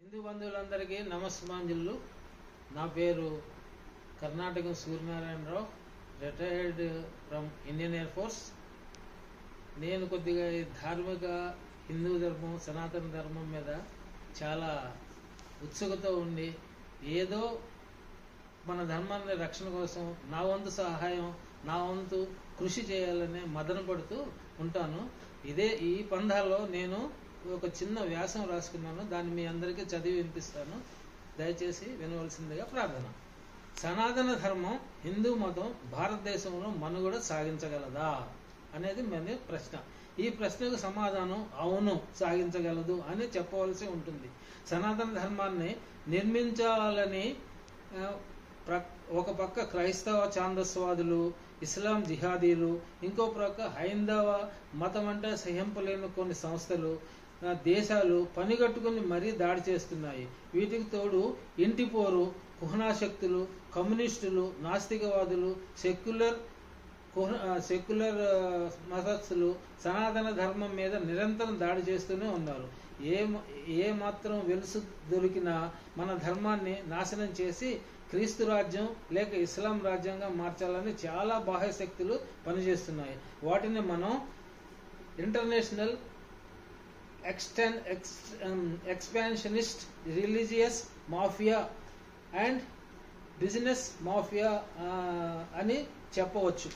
హిందూ బంధువులందరికీ నమస్కారాంజలు. నా పేరు Karnataka Suryanarayana Rao, retired from Indian air force. నేను కొద్దిగా ధార్మిక హిందూ ధర్మం, సనాతన ధర్మం మీద చాలా ఉత్సుకత ఉండి ఏదో మన ధర్మాన్ని రక్షణ కోసం నా వంతు సహాయం, నా వంతు కృషి చేయాలనే మదన పడుతూ ఉంటాను. ఈ పంధాలో నేను ఒక చిన్న వ్యాసం రాసుకున్నాను. దాన్ని మీ అందరికీ చదివి వినిపిస్తాను, దయచేసి వినవలసిందిగా ప్రార్థన. సనాతన ధర్మం, హిందూ మతం భారతదేశంలో మనుగడ సాగించగలదా అనేది మన ప్రశ్న. ఈ ప్రశ్నకు సమాధానం అవును, సాగించగలదు అని చెప్పవలసి ఉంటుంది. సనాతన ధర్మాన్ని నిర్మించాలని ఒక పక్క క్రైస్తవ ఛాందస్వాదులు, ఇస్లాం జిహాదీలు, ఇంకో ప్రక్క హైందవ మతం అంటే సహింపలేని కొన్ని సంస్థలు, దేశాలు పనిగట్టుకుని మరీ దాడి చేస్తున్నాయి. వీటికి తోడు ఇంటి పోరు, కుహనాశక్తులు, కమ్యూనిస్టులు, నాస్తికవాదులు, సెక్యులర్ మతస్థులు సనాతన ధర్మం మీద నిరంతరం దాడి చేస్తూనే ఉన్నారు. ఏ మాత్రం వెలుసు దొరికినా మన ధర్మాన్ని నాశనం చేసి క్రీస్తు రాజ్యం లేక ఇస్లాం రాజ్యంగా మార్చాలని చాలా బాహ్య శక్తులు పనిచేస్తున్నాయి. వాటిని మనం international expansionist, religious mafia and business mafia అని చెప్పవచ్చు.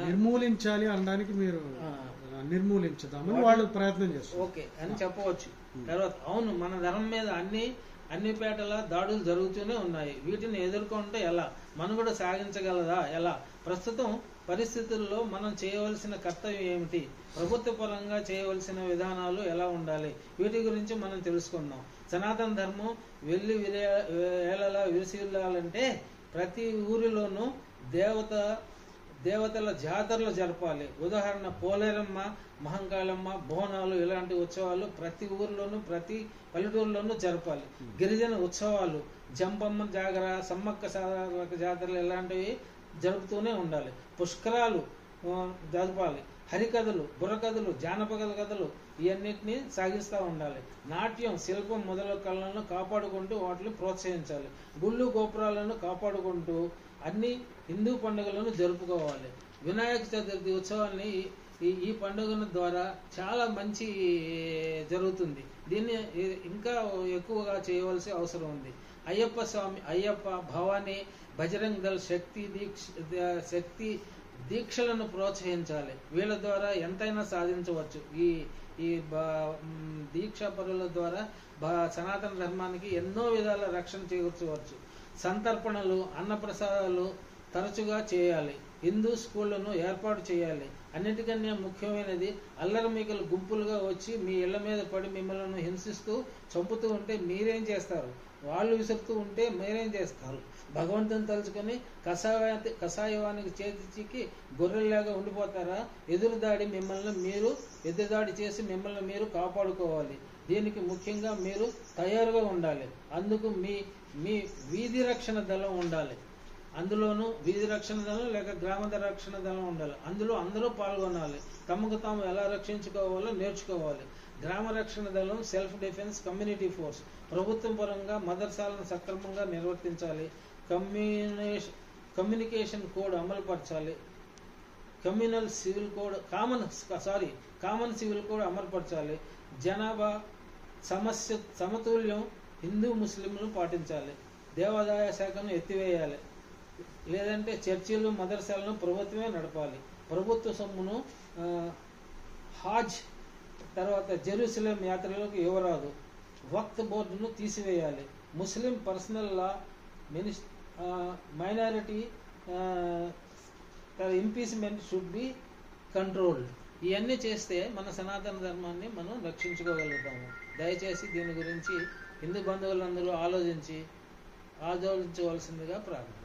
నిర్మూలించాలి అనడానికి మీరు నిర్మూలించుదామని వాళ్ళు ప్రయత్నం చేస్తారు. ఓకే అని చెప్పవచ్చు. తర్వాత అవును, మన ధర్మం మీద అన్ని పేటల దాడులు జరుగుతూనే ఉన్నాయి. వీటిని ఎదుర్కొంటే ఎలా, మనుగడ సాగించగలదా ఎలా? ప్రస్తుతం పరిస్థితుల్లో మనం చేయవలసిన కర్తవ్యం ఏమిటి, ప్రభుత్వ పరంగా చేయవలసిన విధానాలు ఎలా ఉండాలి, వీటి గురించి మనం తెలుసుకుందాం. సనాతన ధర్మం వేళలా విరిసిల్లాలంటే ప్రతి ఊరిలోనూ దేవతల జాతరలు జరపాలి. ఉదాహరణ పోలేరమ్మ, మహంకాళమ్మ, బోనాలు ఇలాంటి ఉత్సవాలు ప్రతి ఊరిలోనూ ప్రతి పల్లెటూరులోనూ జరపాలి. గిరిజన ఉత్సవాలు, జంపమ్మ జాగర, సమ్మక్క సారక్క జాతరలు ఇలాంటివి జరుపుతూనే ఉండాలి. పుష్కరాలు జరపాలి. హరికథలు, బుర్రకథలు, జానపద కథలు ఇవన్నిటిని సాగిస్తూ ఉండాలి. నాట్యం, శిల్పం మొదలగు కళలను కాపాడుకుంటూ వాటిని ప్రోత్సహించాలి. గుళ్ళు గోపురాలను కాపాడుకుంటూ అన్ని హిందూ పండుగలను జరుపుకోవాలి. వినాయక చతుర్థి ఉత్సవాన్ని ఈ పండుగ ద్వారా చాలా మంచి జరుగుతుంది. దీన్ని ఇంకా ఎక్కువగా చేయవలసి అవసరం ఉంది. అయ్యప్ప స్వామి, అయ్యప్ప, భవానీ, బజరంగ్ దళ్, శక్తి దీక్షలను ప్రోత్సహించాలి. వీళ్ళ ద్వారా ఎంతైనా సాధించవచ్చు. ఈ దీక్షా పరుల ద్వారా సనాతన ధర్మానికి ఎన్నో విధాల రక్షణ చేకూర్చవచ్చు. సంతర్పణలు, అన్నప్రసాదాలు తరచుగా చేయాలి. హిందూ స్కూళ్లను ఏర్పాటు చేయాలి. అన్నిటికన్నా ముఖ్యమైనది, అల్లరిమీకలు గుంపులుగా వచ్చి మీ ఇళ్ల మీద పడి మిమ్మల్ని హింసిస్తూ చంపుతూ ఉంటే మీరేం చేస్తారు? వాళ్ళు విసురుతూ ఉంటే మీరేం చేస్తారు? భగవంతుని తలుచుకొని కషాయవానికి చేతికి గొర్రెల్లాగా ఉండిపోతారా? ఎదురుదాడి చేసి మిమ్మల్ని మీరు కాపాడుకోవాలి. దీనికి ముఖ్యంగా మీరు తయారుగా ఉండాలి. అందుకు మీ వీధి రక్షణ దళం ఉండాలి. అందులోనూ వీధి రక్షణ దళం లేక గ్రామ రక్షణ దళం ఉండాలి. అందులో అందరూ పాల్గొనాలి. తమకు తాము ఎలా రక్షించుకోవాలో నేర్చుకోవాలి. గ్రామ రక్షణ దళం, సెల్ఫ్ డిఫెన్స్ కమ్యూనిటీ ఫోర్స్ ప్రభుత్వం పరంగా మదర్సాలను సక్రమంగా నిర్వర్తించాలి. కమ్యూనికేషన్ కోడ్ అమలుపరచాలి. కామన్ సివిల్ కోడ్ అమలుపరచాలి. జనాభా సమతుల్యం హిందూ ముస్లింలు పాటించాలి. దేవాదాయ శాఖను ఎత్తివేయాలి. లేదంటే చర్చిలు, మదర్సాలను ప్రభుత్వమే నడపాలి. ప్రభుత్వ సొమ్మును హాజ్ తర్వాత జెరూసలేం యాత్రలకు ఇవ్వరాదు. వక్త్ బోర్డును తీసివేయాలి. Muslim personal law, minority impeachment should be controlled. ఇవన్నీ చేస్తే మన సనాతన ధర్మాన్ని మనం రక్షించుకోగలుగుతాము. దయచేసి దీని గురించి హిందూ బంధువులందరూ ఆలోచించవలసిందిగా ప్రార్థన.